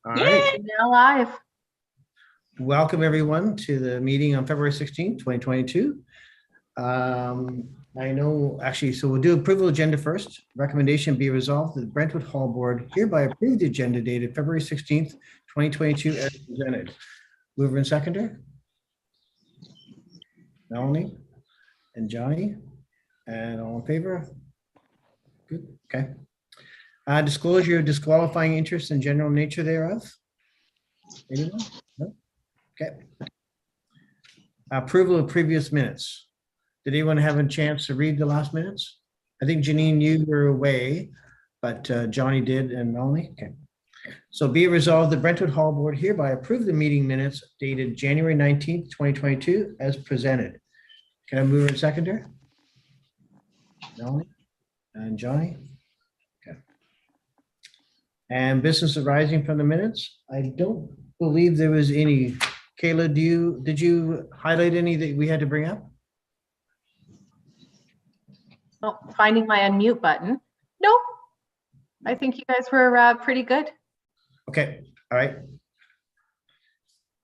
All right. Now live. Welcome everyone to the meeting on February 16th, 2022. I know actually, so we'll do approval agenda first. Recommendation be resolved that the Brentwood Hall Board hereby approve the agenda dated February 16th, 2022 as presented. Mover and seconder. Melanie and Johnny, and all in favor? Good, okay. Disclosure of disqualifying interest and general nature thereof. Anyone? No? Okay. Approval of previous minutes. Did anyone have a chance to read the last minutes? I think Janine, you were away, but Johnny did and Melanie. Okay. So be it resolved, the Brentwood Hall Board hereby approve the meeting minutes dated January 19th, 2022 as presented. Can I move in seconder? Melanie and Johnny. Okay. And business arising from the minutes. I don't believe there was any. Kayla, did you highlight any that we had to bring up? Oh, finding my unmute button. Nope. I think you guys were pretty good. Okay. All right.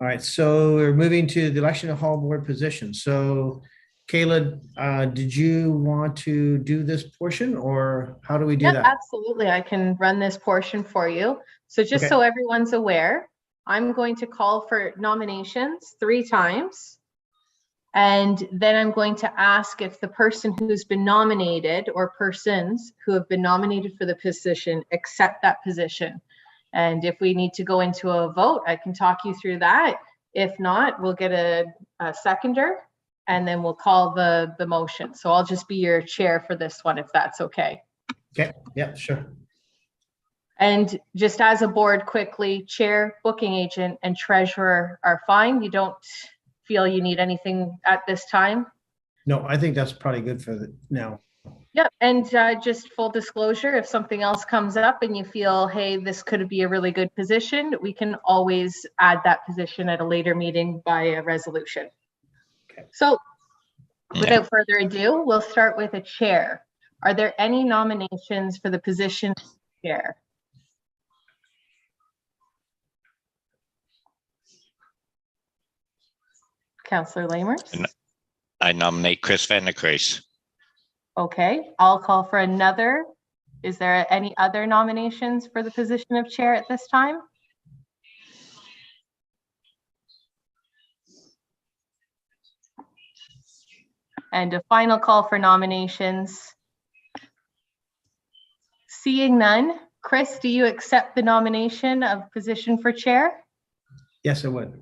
All right. So we're moving to the election of hall board position. So Kayla, did you want to do this portion or how do we do that? Absolutely. I can run this portion for you. So just so everyone's aware, I'm going to call for nominations 3 times. And then I'm going to ask if the person who's been nominated or persons who have been nominated for the position accept that position. And if we need to go into a vote, I can talk you through that. If not, we'll get a seconder and then we'll call the motion. So I'll just be your chair for this one, if that's okay. Okay, yeah, sure. And just as a board quickly, chair, booking agent, and treasurer are fine. You don't feel you need anything at this time? No, I think that's probably good for now. Yep, and just full disclosure, if something else comes up and you feel, hey, this could be a really good position, we can always add that position at a later meeting by a resolution. Okay. So without further ado, we'll start with a chair. Are there any nominations for the position of chair? Councillor Lamers? I nominate Chris Van der Kruis. Okay, I'll call for another. Is there any other nominations for the position of chair at this time? And a final call for nominations. Seeing none, Chris, do you accept the nomination of position for chair? Yes, I would.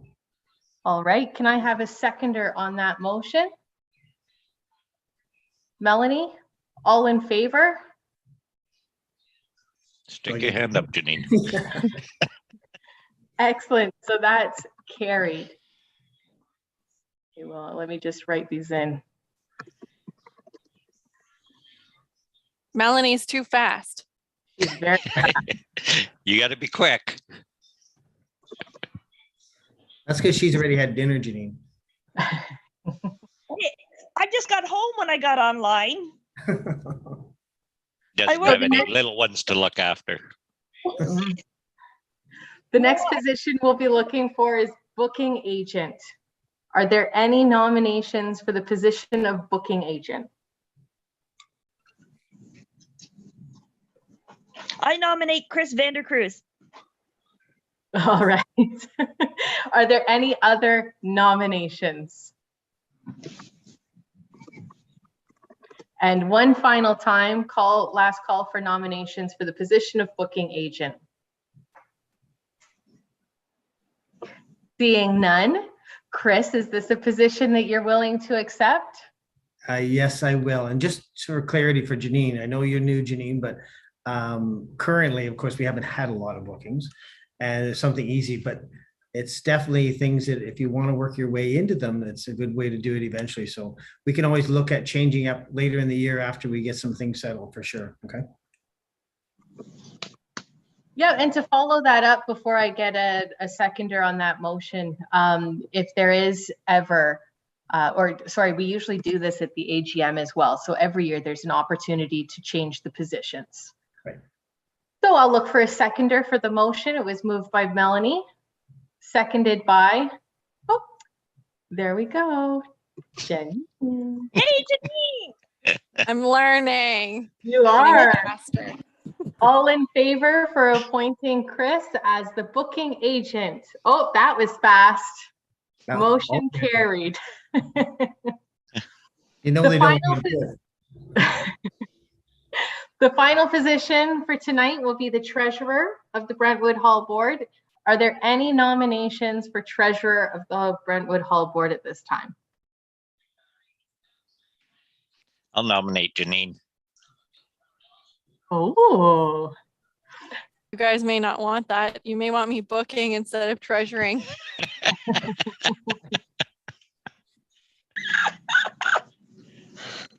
All right, can I have a seconder on that motion? Melanie, all in favor? Stick your hand up, Janine. Excellent, so that's carried. Okay, well, let me just write these in. Melanie's too fast. She's very fast. You got to be quick. That's because she's already had dinner, Janine. I just got home when I got online. Doesn't have any little ones to look after. The next position we'll be looking for is booking agent. Are there any nominations for the position of booking agent? I nominate Chris Van der Kruis. All right. Are there any other nominations? And one final time, last call for nominations for the position of booking agent. Seeing none, Chris, is this a position that you're willing to accept? Yes, I will. And just for clarity for Janine, I know you're new, Janine, but currently, of course, we haven't had a lot of bookings. And it's something easy, but it's definitely things that if you want to work your way into them, it's a good way to do it eventually. So we can always look at changing up later in the year after we get some things settled for sure. Okay. Yeah, and to follow that up before I get a seconder on that motion, if there is ever, we usually do this at the AGM as well. So every year there's an opportunity to change the positions. Right. So I'll look for a seconder for the motion. It was moved by Melanie, seconded by, oh, there we go, Jenny. Hey, Janine! I'm learning. You Getting are. faster. All in favor for appointing Chris as the booking agent? Oh, that was fast. Now, Motion okay. carried. You know The they don't. final do it. The final position for tonight will be the treasurer of the Brentwood Hall Board. Are there any nominations for treasurer of the Brentwood Hall Board at this time? I'll nominate Janine. Oh, You guys may not want that. You may want me booking instead of treasuring.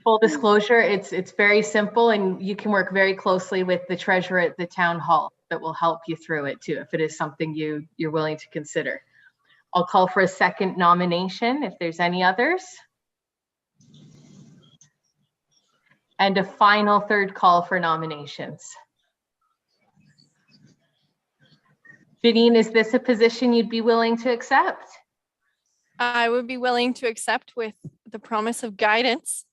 full disclosure, it's very simple, and you can work very closely with the treasurer at the town hall that will help you through it too, if it is something you're willing to consider. I'll call for a second nomination if there's any others. And a final third call for nominations. Janine, is this a position you'd be willing to accept? I would be willing to accept with the promise of guidance.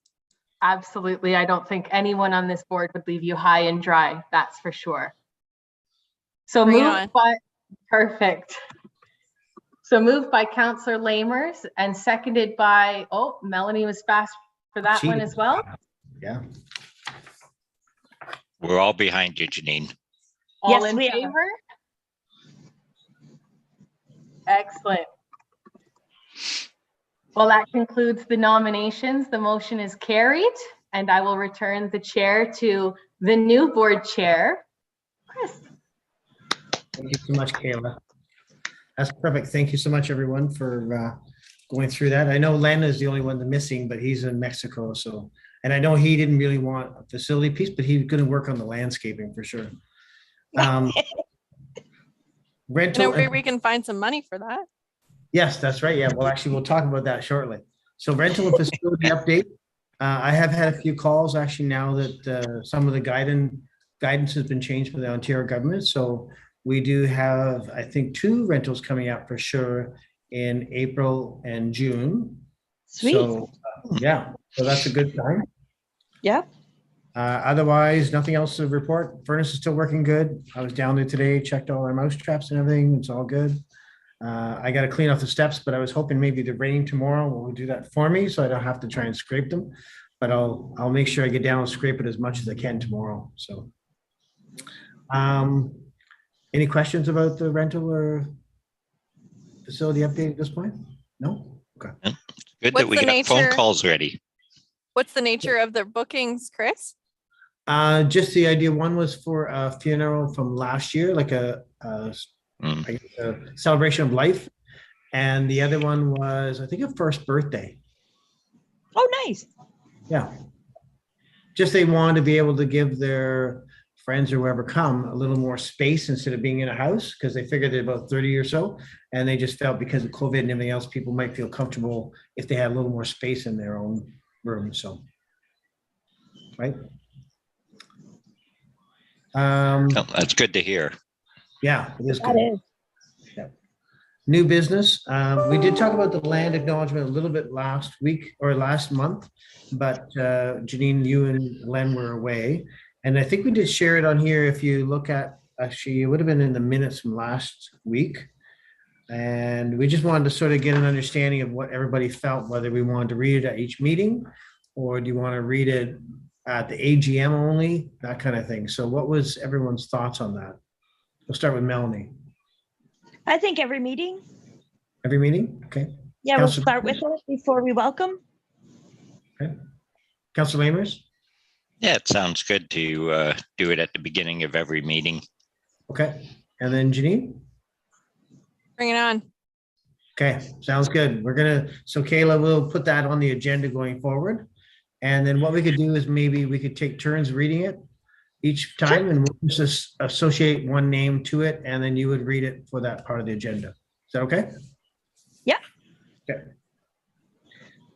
Absolutely. I don't think anyone on this board would leave you high and dry. That's for sure. So Bring it moved on. by, perfect. So moved by Councillor Lamers and seconded by, oh, Melanie was fast for that one as well. Yeah. We're all behind you, Janine. All Yes, in we are. favor? Excellent. Well, that concludes the nominations. The motion is carried, and I will return the chair to the new board chair, Chris. Thank you so much, Kayla. That's perfect. Thank you so much, everyone, for going through that. I know Len is the only one that's missing, but he's in Mexico. So, and I know he didn't really want a facility piece, but he's going to work on the landscaping for sure. I Rental. know where we can find some money for that. Yes, that's right. Yeah, well, actually, we'll talk about that shortly. So rental and facility update. I have had a few calls actually now that some of the guidance has been changed by the Ontario government. So we do have, I think, 2 rentals coming out for sure in April and June. Sweet. So yeah, so that's a good sign. Yeah. Otherwise, nothing else to report. Furnace is still working good. I was down there today, checked all our mouse traps and everything. It's all good. I got to clean off the steps, but I was hoping maybe the rain tomorrow will do that for me, so I don't have to try and scrape them. But I'll make sure I get down and scrape it as much as I can tomorrow. So, any questions about the rental or facility update at this point? No. Okay. Good What's that we the got phone nature- calls ready. What's the nature of the bookings, Chris? Just the idea. One was for a funeral from last year, like a celebration of life, and the other one was, I think, a first birthday. Oh, nice. Yeah. Just they wanted to be able to give their friends or whoever come a little more space instead of being in a house, because they figured they're about 30 or so, and they just felt because of COVID and everything else, people might feel comfortable if they had a little more space in their own room. So, right. Oh, that's good to hear. Yeah, it is That good. is. New business. We did talk about the land acknowledgement a little bit last week or last month, but Janine, you and Len were away. And I think we did share it on here. If you look at, actually, it would have been in the minutes from last week. And we just wanted to sort of get an understanding of what everybody felt, whether we wanted to read it at each meeting, or do you want to read it at the AGM only, that kind of thing. So what was everyone's thoughts on that? We'll start with Melanie. I think every meeting. Every meeting? Okay. Yeah, we'll Councillor- start with it before we welcome. Okay. Councillor Lamers? Yeah, it sounds good to do it at the beginning of every meeting. Okay. And then Janine? Bring it on. Okay, sounds good. So Kayla will put that on the agenda going forward. And then what we could do is maybe we could take turns reading it each time, and we'll just associate one name to it, and then you would read it for that part of the agenda. Is that okay? Yeah. Okay.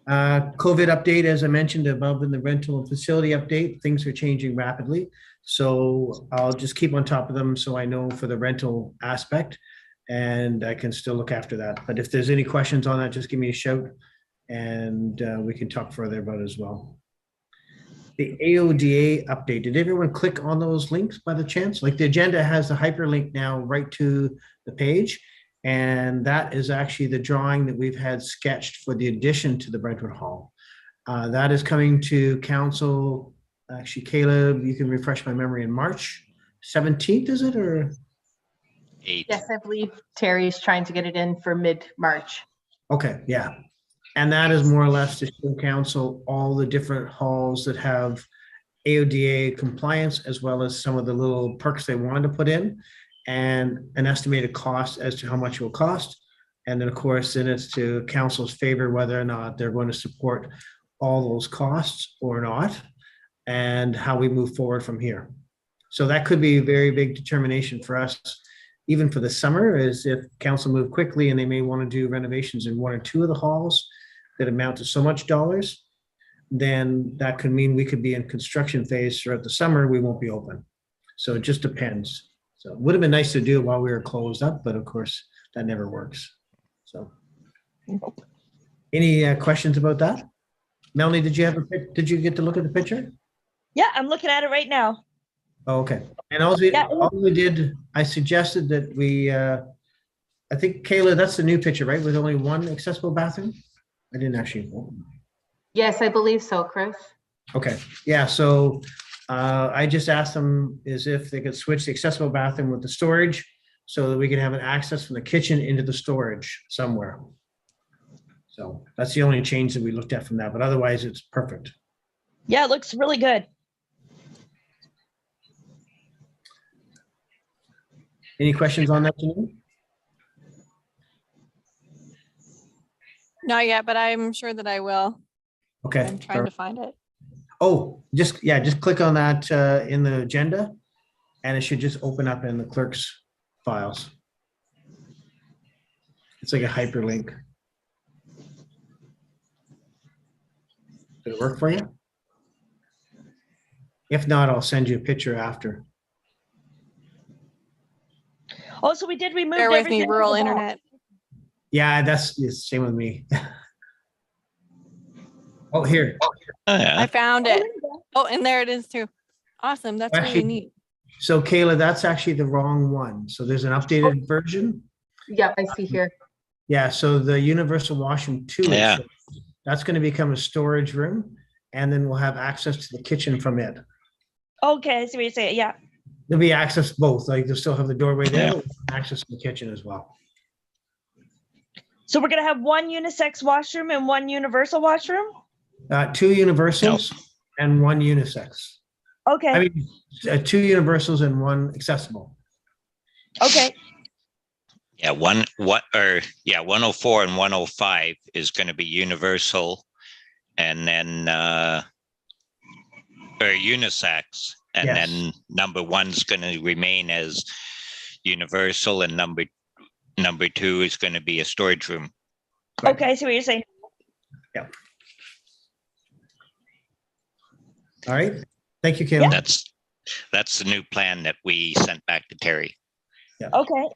COVID update, as I mentioned above in the rental and facility update, things are changing rapidly. So I'll just keep on top of them so I know for the rental aspect, and I can still look after that. But if there's any questions on that, just give me a shout and we can talk further about it as well. The AODA update, did everyone click on those links by the chance? Like the agenda has the hyperlink now right to the page. And that is actually the drawing that we've had sketched for the addition to the Brentwood Hall. That is coming to council. Actually, Caleb, you can refresh my memory, in March 17th, is it, or? 8. Yes, I believe Terry's trying to get it in for mid-March. Okay, yeah. And that is more or less to show council all the different halls that have AODA compliance, as well as some of the little perks they wanted to put in, and an estimated cost as to how much it will cost. And then, of course, then it's to council's favor whether or not they're going to support all those costs or not, and how we move forward from here. So that could be a very big determination for us, even for the summer, is if council move quickly and they may want to do renovations in 1 or 2 of the halls that amount to so much dollars, then that could mean we could be in construction phase throughout the summer. We won't be open. So it just depends. So it would have been nice to do it while we were closed up, but of course that never works. So any questions about that? Melanie, did you get to look at the picture? Yeah, I'm looking at it right now. Oh, okay. And Yeah. all we did, I suggested that we, I think Kayla, that's the new picture, right? With only one accessible bathroom? I didn't actually. Yes, I believe so, Chris. Okay, yeah, so I just asked them is if they could switch the accessible bathroom with the storage so that we can have an access from the kitchen into the storage somewhere. So that's the only change that we looked at from that, but otherwise it's perfect. Yeah, it looks really good. Any questions on that, Janine? Not yet, but I'm sure that I will. Okay. I'm trying to find it. Oh, just click on that in the agenda and it should just open up in the clerk's files. It's like a hyperlink. Did it work for you? If not, I'll send you a picture after. Oh, so we did remove Bear with everything. me, from rural the box. internet. Yeah, it's the same with me. Oh, here. Oh, yeah. I found Oh, it. there you go. Oh, and there it is too. Awesome. That's really Actually- neat. So Kayla, that's actually the wrong one. So there's an updated version. Yep, I see here. Yeah, so the universal washroom 2, Yeah. that's going to become a storage room, and then we'll have access to the kitchen from it. Okay, I see what you're saying. Yeah. There'll be access to both, like they'll still have the doorway there, Yeah. but access to the kitchen as well. So we're gonna have one unisex washroom and one universal washroom? 2 universals and 1 unisex. Okay, I mean, 2 universals and 1 accessible. okay, Yeah, 104 and 105 is going to be universal, and then or unisex, and Yes. then number 1's going to remain as universal, and number 2 is going to be a storage room. okay, I see what you're saying. All right. Thank you, Kim. That's the new plan that we sent back to Terry. Okay,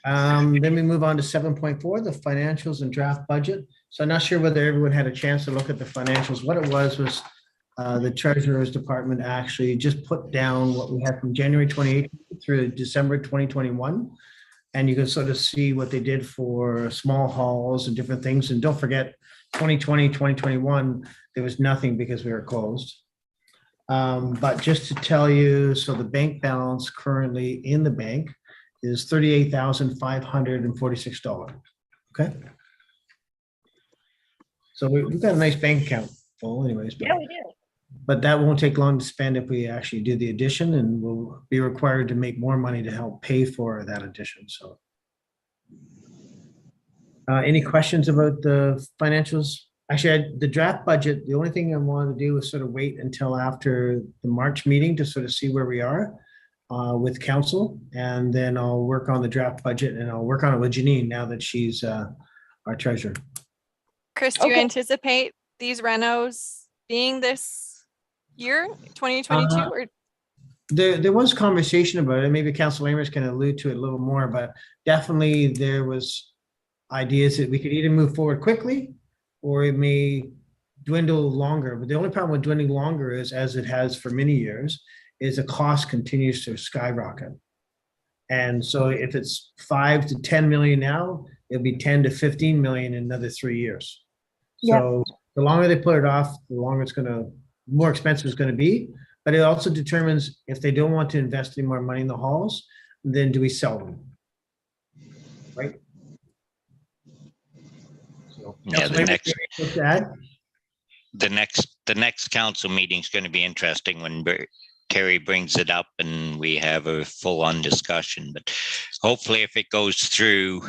Then we move on to 7.4, the financials and draft budget. So I'm not sure whether everyone had a chance to look at the financials. What it was the treasurer's department actually just put down what we had from January 28th through December 2021. And you can sort of see what they did for small halls and different things. And don't forget, 2020, 2021, there was nothing because we were closed. But just to tell you, so the bank balance currently in the bank is $38,546. Okay. So we've got a nice bank account full anyways. yeah, we do. But that won't take long to spend if we actually do the addition, and we'll be required to make more money to help pay for that addition, so. Any questions about the financials? Actually, the draft budget, the only thing I wanted to do was sort of wait until after the March meeting to sort of see where we are with council, and then I'll work on the draft budget, and I'll work on it with Janine now that she's our treasurer. Chris, do you Okay. anticipate these renos being this year, 2022 Uh, or There was conversation about it. Maybe Council Amos can allude to it a little more, but definitely there was ideas that we could either move forward quickly or it may dwindle longer. But the only problem with dwindling longer is, as it has for many years, is the cost continues to skyrocket. And so if it's 5 to 10 million now, it'll be 10 to 15 million in another 3 years. Yeah. So the longer they put it off, the longer it's gonna, more expensive it's gonna be. But it also determines if they don't want to invest any more money in the halls, then do we sell them? Right? So, Yeah, the Councilor, next- anything to add? The next council meeting is going to be interesting when Terry brings it up and we have a full-on discussion. But hopefully, if it goes through,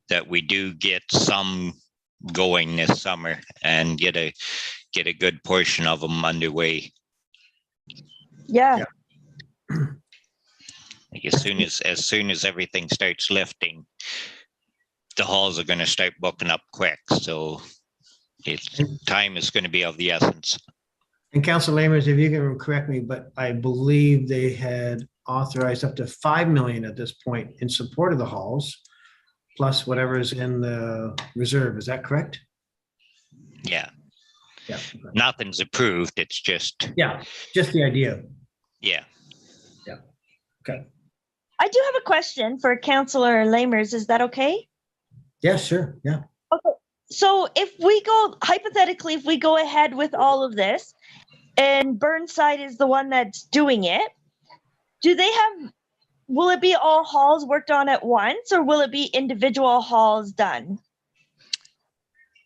that we do get some going this summer and get a good portion of them underway. Yeah. Like as soon as everything starts lifting, the halls are going to start booking up quick. So time is going to be of the essence. And Council Lamers, if you can correct me, but I believe they had authorized up to 5 million at this point in support of the halls, plus whatever is in the reserve. Is that correct? Yeah. Yeah. Nothing's approved. It's just. Yeah, just the idea. Yeah. Okay. I do have a question for Councillor Lamers. Is that okay? Yeah, sure. Yeah. So if we go, hypothetically, if we go ahead with all of this and Burnside is the one that's doing it, will it be all halls worked on at once or will it be individual halls done?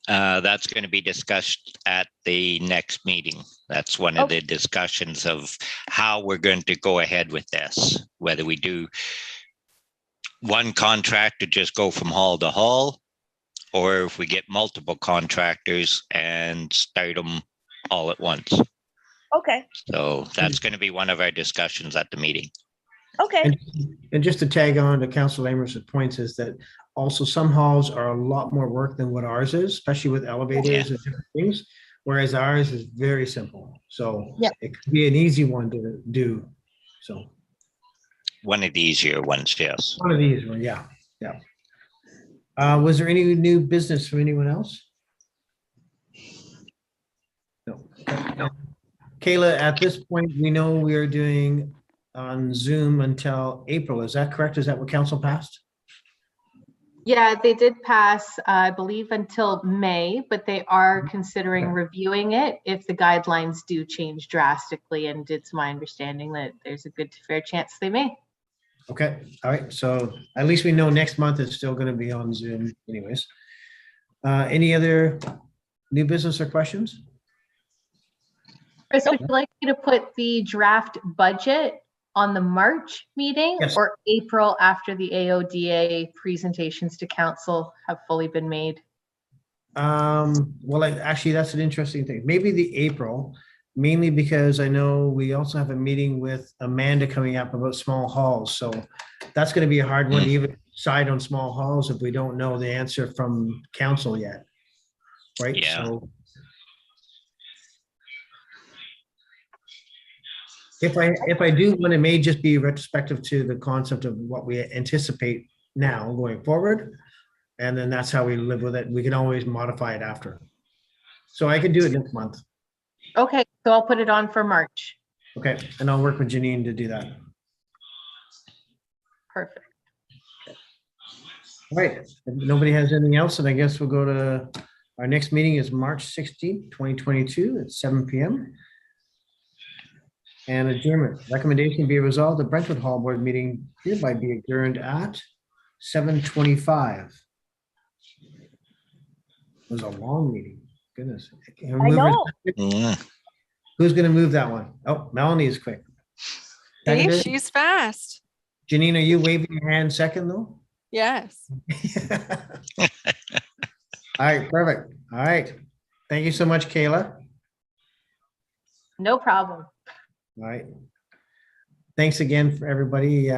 That's going to be discussed at the next meeting. That's one of the discussions of how we're going to go ahead with this, whether we do one contract to just go from hall to hall, or if we get multiple contractors and start them all at once. Okay. So that's going to be one of our discussions at the meeting. Okay. And just to tag on to Council Lamers' points is that also some halls are a lot more work than what ours is, especially with elevators and different things, whereas ours is very simple. So it could be an easy one to do. So one of the easier ones, yes. One of these, yeah. Was there any new business from anyone else? No. Kayla, at this point, we know we are doing on Zoom until April. Is that correct? Is that what council passed? Yeah, they did pass, I believe, until May, but they are considering reviewing it if the guidelines do change drastically. And it's my understanding that there's a good to fair chance they may. Okay, all right. So at least we know next month it's still going to be on Zoom anyways. Any other new business or questions? Chris, would you like me to put the draft budget on the March meeting or April after the AODA presentations to council have fully been made? Well, actually, that's an interesting thing. Maybe the April, mainly because I know we also have a meeting with Amanda coming up about small halls. So that's going to be a hard one to even decide on small halls if we don't know the answer from council yet. Right? Yeah. So if I do one, it may just be retrospective to the concept of what we anticipate now going forward. And then that's how we live with it. We can always modify it after. So I could do it next month. Okay, so I'll put it on for March. Okay, and I'll work with Janine to do that. Perfect. All right, if nobody has anything else, then I guess we'll go to our next meeting is March 16th, 2022 at 7 p.m. And adjournment. Recommendation be resolved. The Brentwood Hall Board meeting hereby be adjourned at 7:25. It was a long meeting. Goodness. I know. Who's going to move that one? Oh, Melanie is quick. Dave, Seconded? she's fast. Janine, are you waving your hand second though? Yes. All right, perfect. All right. Thank you so much, Kayla. No problem. All right. Thanks again for everybody.